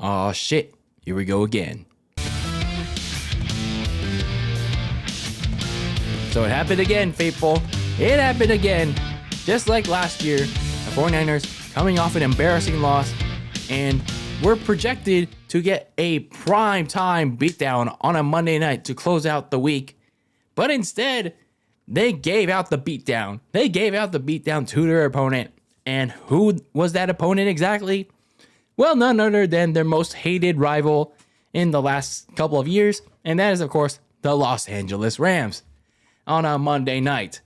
Aw, shit. Here we go again. So it happened again, faithful. It happened again. Just like last year, the 49ers coming off an embarrassing loss, and we're projected to get a primetime beatdown on a Monday night to close out the week. But instead, they gave out the beatdown. They gave out the beatdown to their opponent. And who was that opponent exactly? Well, none other than their most hated rival in the last couple of years, and that is, of course, the Los Angeles Rams on a Monday night.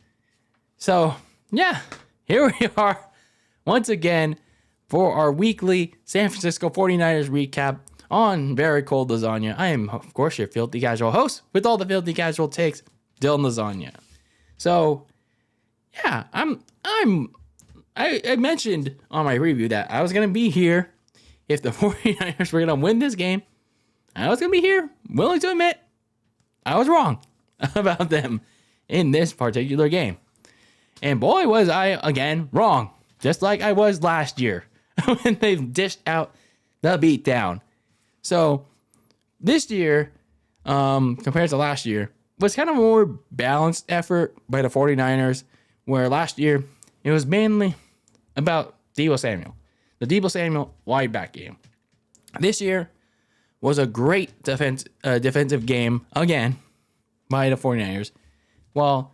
So, yeah, here we are once again for our weekly San Francisco 49ers recap on Very Cold Lasagna. I am, of course, your filthy casual host with all the filthy casual takes, DylanLasagna. So, yeah, I mentioned on my review that I was going to be here if the 49ers were going to win this game. I was going to be here, willing to admit, I was wrong about them in this particular game. And boy, was I, again, wrong. Just like I was last year when they dished out the beatdown. So, this year, compared to last year, was kind of a more balanced effort by the 49ers, where last year, it was mainly about Deebo Samuel. The Deebo Samuel wide back game. This year was a great defensive game, again, by the 49ers. While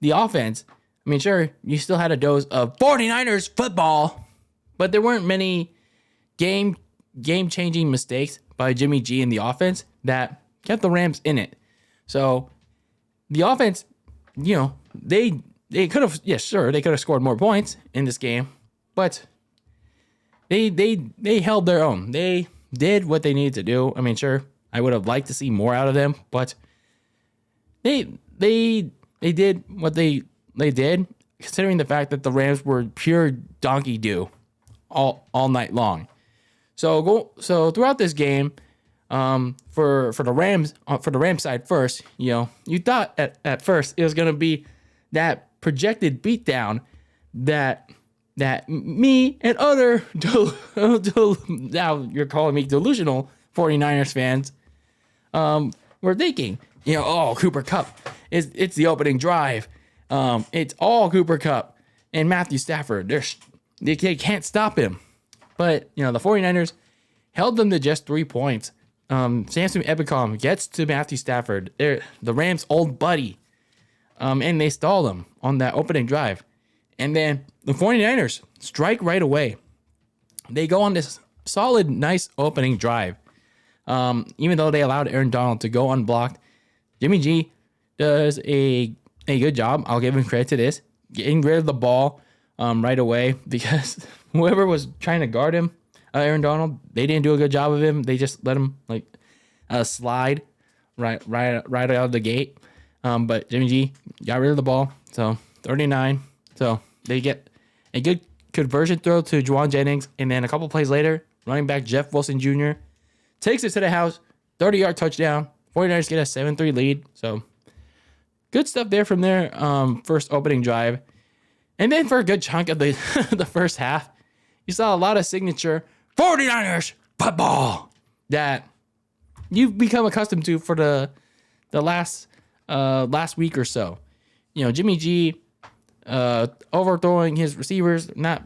the offense, I mean, sure, you still had a dose of 49ers football, but there weren't many game-changing mistakes by Jimmy G in the offense that kept the Rams in it. So, the offense, you know, they could have, yes, sure, they could have scored more points in this game, but they held their own. They did what they needed to do. I mean, sure, I would have liked to see more out of them, but they did what they did, considering the fact that the Rams were pure donkey do all night long. So throughout this game, for the Rams side first, you know, you thought at first it was gonna be that projected beatdown that me and other now you're calling me delusional 49ers fans were thinking, you know, oh, Cooper Kupp, it's the opening drive, it's all Cooper Kupp and Matthew Stafford, they can't stop him. But you know, the 49ers held them to just 3 points. Samson Ebicom gets to Matthew Stafford, the Rams' old buddy, and they stall him on that opening drive. And then the 49ers strike right away. They go on this solid, nice opening drive. Even though they allowed Aaron Donald to go unblocked, Jimmy G does a good job. I'll give him credit to this, getting rid of the ball right away, because whoever was trying to guard him, Aaron Donald, they didn't do a good job of him. They just let him slide right out of the gate. But Jimmy G got rid of the ball. So 39. So they get a good conversion throw to Juwan Jennings, and then a couple plays later, running back Jeff Wilson Jr. takes it to the house, 30-yard touchdown. 49ers get a 7-3 lead. So good stuff there from their first opening drive. And then for a good chunk of the the first half, you saw a lot of signature 49ers football that you've become accustomed to for the last week or so. You know, Jimmy G overthrowing his receivers, not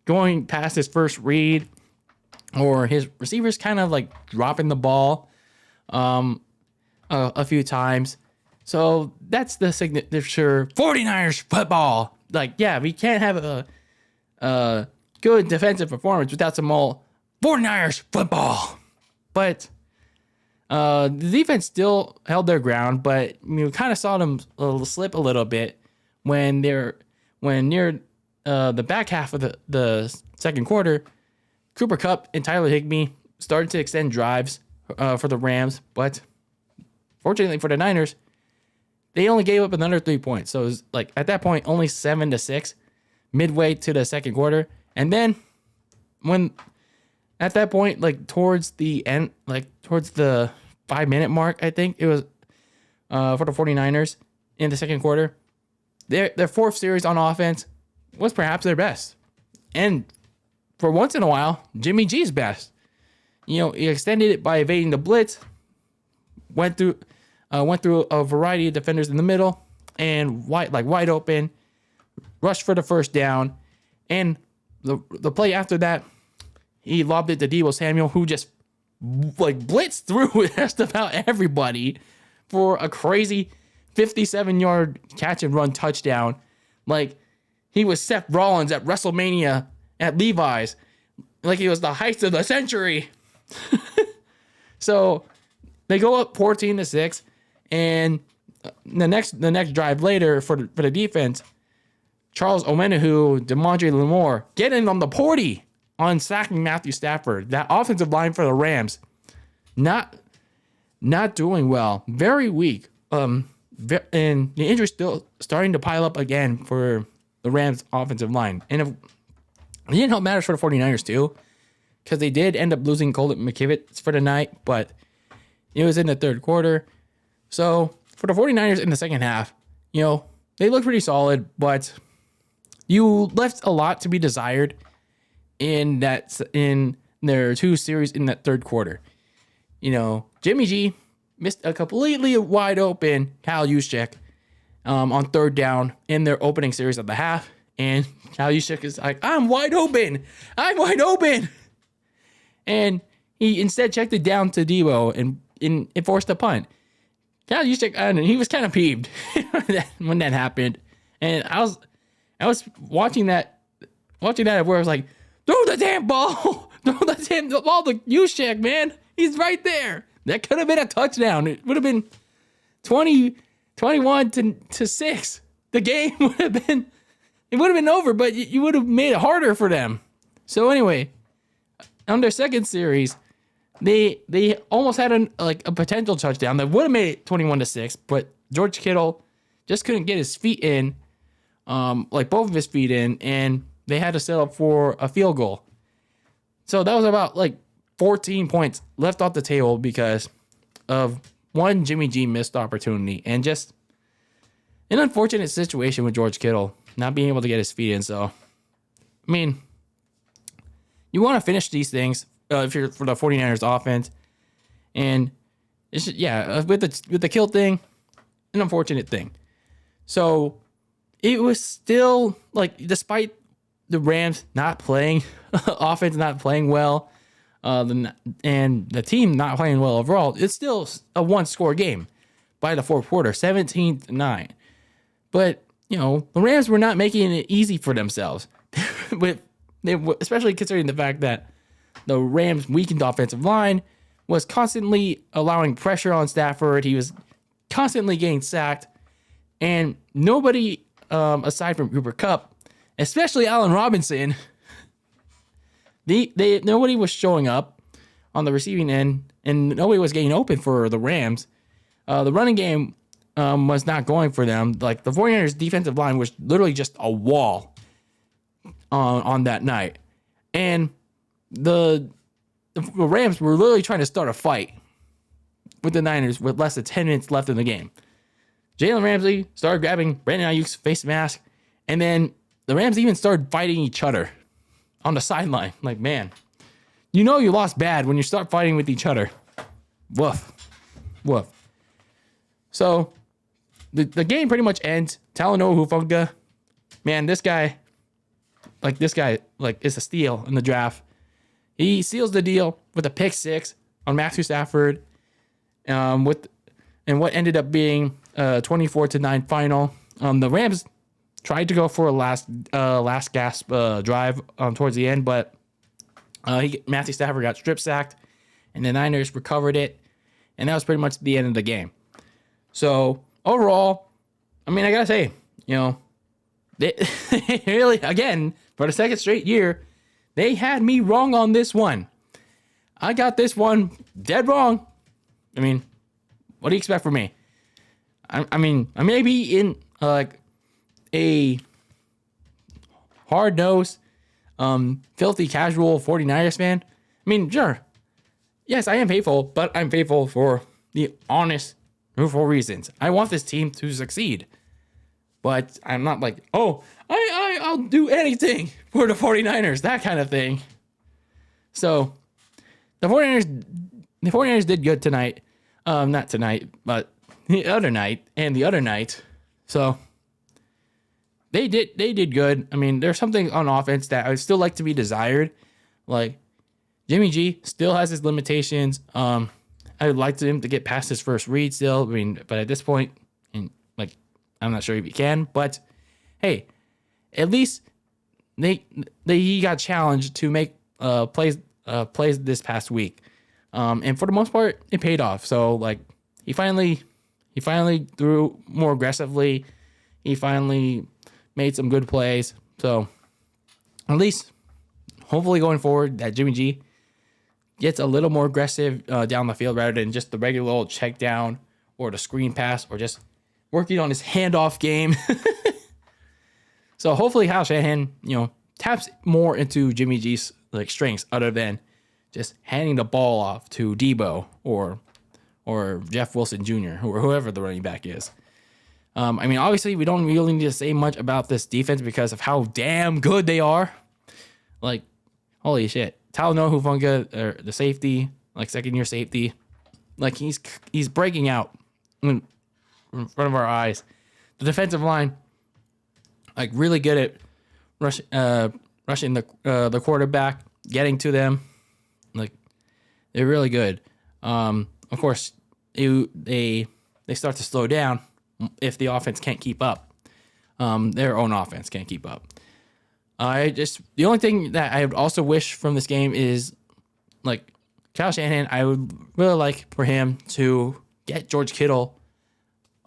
going past his first read, or his receivers kind of like dropping the ball a few times. So that's the signature 49ers football. Like, yeah, we can't have a good defensive performance without some more 49ers football. But the defense still held their ground, but you kind of saw them slip a little bit when near the back half of the second quarter. Cooper Kupp and Tyler Higbee started to extend drives for the Rams, but fortunately for the Niners, they only gave up another 3 points. So it was like at that point only 7-6 midway to the second quarter. And then when at that point, like towards the end, like towards the 5-minute mark, I think it was for the 49ers in the second quarter, their fourth series on offense was perhaps their best. And for once in a while, Jimmy G's best. He extended it by evading the blitz, went through a variety of defenders in the middle, and wide open, rushed for the first down, and the play after that, he lobbed it to Deebo Samuel, who just blitzed through just about everybody for a crazy 57-yard catch and run touchdown. Like he was Seth Rollins at WrestleMania at Levi's, like he was the heist of the century. So they go up 14-6, and the next drive later for the defense, Charles Omenihu, DeMondre Lamore get in on the porty on sacking Matthew Stafford. That offensive line for the Rams, not doing well, very weak. And the injury's still starting to pile up again for the Rams offensive line. And it didn't help matters for the 49ers too, because they did end up losing Colt McKivitz for the night, but it was in the third quarter. So for the 49ers in the second half, they looked pretty solid, but you left a lot to be desired in their two series in that third quarter. Jimmy G missed a completely wide open Kyle Juszczyk on third down in their opening series of the half, and Kyle Juszczyk is like, I'm wide open, and he instead checked it down to Deebo and it forced a punt. Kyle Juszczyk, he was kind of peeved when that happened, and I was watching that where I was like, throw the damn ball, throw the damn ball to Juszczyk, man, he's right there. That could have been a touchdown. It would have been 21 to 6. The game would have been over, but you would have made it harder for them. So anyway, on their second series, they almost had a potential touchdown that would have made it 21-6, but George Kittle just couldn't get his feet in, both of his feet in, and they had to settle for a field goal. So that was about 14 points left off the table because of one Jimmy G missed opportunity and just an unfortunate situation with George Kittle not being able to get his feet in. So, I mean, you want to finish these things if you're for the 49ers offense, and it's just, with the kill thing, an unfortunate thing. So it was still despite the Rams not playing, offense not playing well, and the team not playing well overall, it's still a one-score game by the fourth quarter, 17-9. But the Rams were not making it easy for themselves, especially considering the fact that the Rams' weakened offensive line was constantly allowing pressure on Stafford. He was constantly getting sacked, and nobody aside from Cooper Kupp, especially Allen Robinson, nobody was showing up on the receiving end, and nobody was getting open for the Rams. The running game was not going for them. The 49ers defensive line was literally just a wall on that night. And the Rams were literally trying to start a fight with the Niners with less than 10 minutes left in the game. Jalen Ramsey started grabbing Brandon Ayuk's face mask, and then the Rams even started fighting each other on the sideline. Man, you lost bad when you start fighting with each other. Woof. So the game pretty much ends. Talanoa Hufanga, man, this guy is a steal in the draft. He seals the deal with a pick six on Matthew Stafford, what ended up being 24-9 final. The Rams tried to go for a last gasp drive towards the end, but Matthew Stafford got strip sacked, and the Niners recovered it, and that was pretty much the end of the game. So overall, I mean, I gotta say, they really, again, for the second straight year, they had me wrong on this one. I got this one dead wrong. I mean, what do you expect from me? I mean, I may be in a hard-nosed, filthy casual 49ers fan. I mean, sure. Yes, I am faithful, but I'm faithful for the honest, truthful reasons. I want this team to succeed. But I'm not like, oh, I'll do anything for the 49ers, that kind of thing. So the 49ers did good tonight. Not tonight, but the other night and the other night. So they did good. I mean, there's something on offense that I would still like to be desired. Like Jimmy G still has his limitations. I would like him to get past his first read still. I mean, but at this point, I'm not sure if he can. But hey, at least he got challenged to make plays this past week. And for the most part, it paid off. So like he finally threw more aggressively. He finally made some good plays. So at least, hopefully going forward, that Jimmy G gets a little more aggressive down the field rather than just the regular old check down or the screen pass or just working on his handoff game. So hopefully Kyle Shanahan, taps more into Jimmy G's like strengths other than just handing the ball off to Debo or Jeff Wilson Jr. or whoever the running back is. I mean, obviously we don't really need to say much about this defense because of how damn good they are. Like, holy shit. Talanoa Hufanga, the safety, like second-year safety, like he's breaking out in front of our eyes. The defensive line, like really good at rushing the quarterback, getting to them. Like they're really good. Of course, they start to slow down if the offense can't keep up. Their own offense can't keep up. The only thing that I would also wish from this game is like Kyle Shanahan. I would really like for him to get George Kittle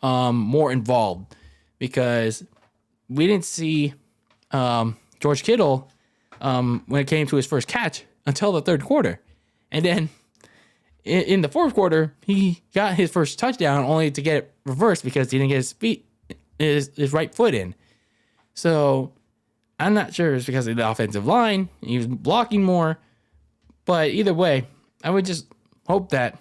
more involved because we didn't see George Kittle when it came to his first catch until the third quarter. And then in the fourth quarter, he got his first touchdown only to get it reversed because he didn't get his right foot in. So I'm not sure it's because of the offensive line. He was blocking more. But either way, I would just hope that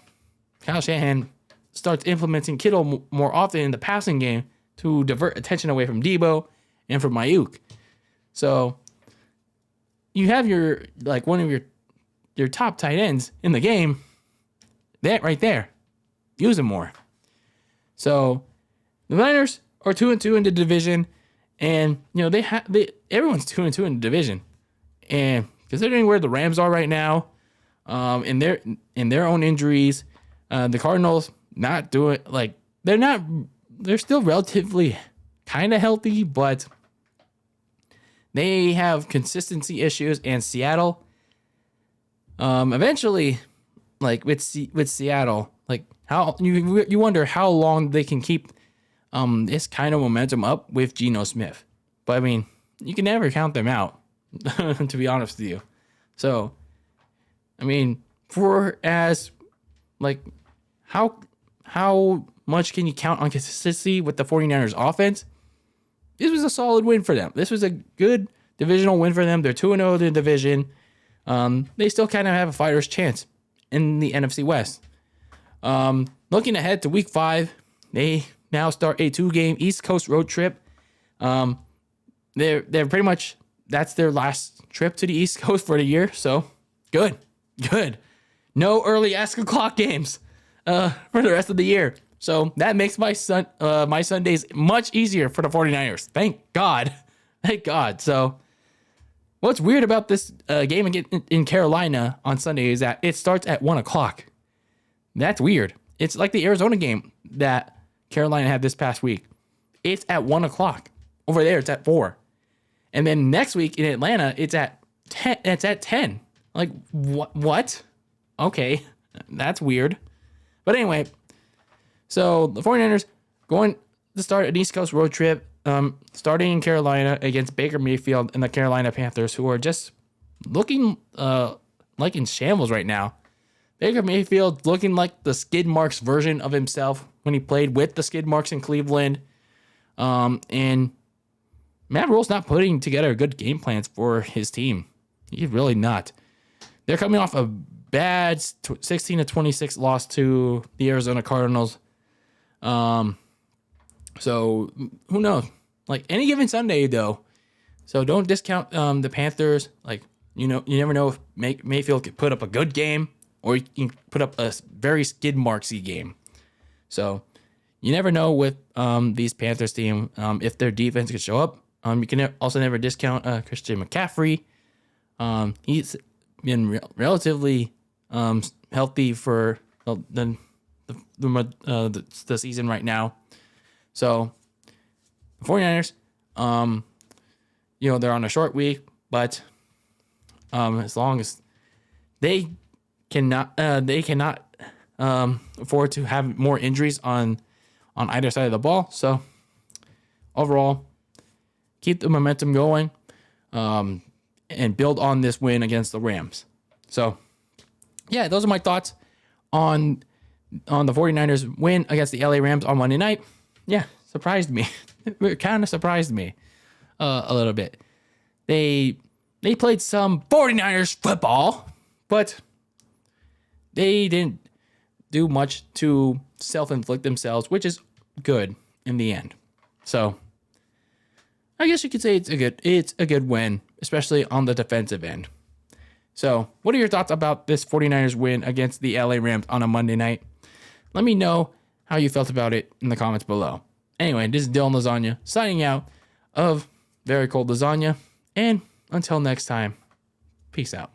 Kyle Shanahan starts implementing Kittle more often in the passing game to divert attention away from Debo and from Ayuk. So you have one of your top tight ends in the game. That right there. Use him more. So the Niners are 2-2 in the division. And everyone's 2-2 in the division. And considering where the Rams are right now, in their own injuries, the Cardinals not doing they're still relatively kind of healthy, but they have consistency issues. And Seattle, eventually, like with Seattle, like how you wonder how long they can keep this kind of momentum up with Geno Smith. But I mean, you can never count them out, to be honest with you. So, I mean, how much can you count on consistency with the 49ers offense? This was a solid win for them. This was a good divisional win for them. They're 2-0 in the division. They still kind of have a fighter's chance in the NFC West. Looking ahead to week 5, they now start a 2-game East Coast road trip. They're pretty much, that's their last trip to the East Coast for the year. So good. No early ask o'clock games for the rest of the year. So that makes my Sundays much easier for the 49ers. Thank God. So what's weird about this game in Carolina on Sunday is that it starts at 1 o'clock. That's weird. It's like the Arizona game that Carolina had this past week. It's at 1 o'clock. Over there, it's at 4. And then next week in Atlanta, it's at 10. It's at 10. Like, what? Okay, that's weird. But anyway, so the 49ers going to start an East Coast road trip, starting in Carolina against Baker Mayfield and the Carolina Panthers, who are just looking like in shambles right now. Baker Mayfield looking like the skid marks version of himself when he played with the skid marks in Cleveland. And Matt Rule's not putting together good game plans for his team. He's really not. They're coming off a bad 16-26 loss to the Arizona Cardinals. So who knows? like any given Sunday though. So don't discount the Panthers. Like, you never know if Mayfield could put up a good game or he can put up a very skid marksy game. So you never know with these Panthers team if their defense could show up. You can also never discount Christian McCaffrey. He's been relatively healthy for the season right now. So the 49ers, they're on a short week, but as long as they cannot afford to have more injuries on either side of the ball. So overall, keep the momentum going and build on this win against the Rams. So yeah, those are my thoughts on the 49ers win against the LA Rams on Monday night. Yeah, surprised me. It kind of surprised me a little bit. They played some 49ers football, but they didn't do much to self-inflict themselves, which is good in the end. So I guess you could say it's a good win, especially on the defensive end. So what are your thoughts about this 49ers win against the LA Rams on a Monday night? Let me know how you felt about it in the comments below. Anyway, this is DylanLasagna signing out of Very Cold Lasagna. And until next time, peace out.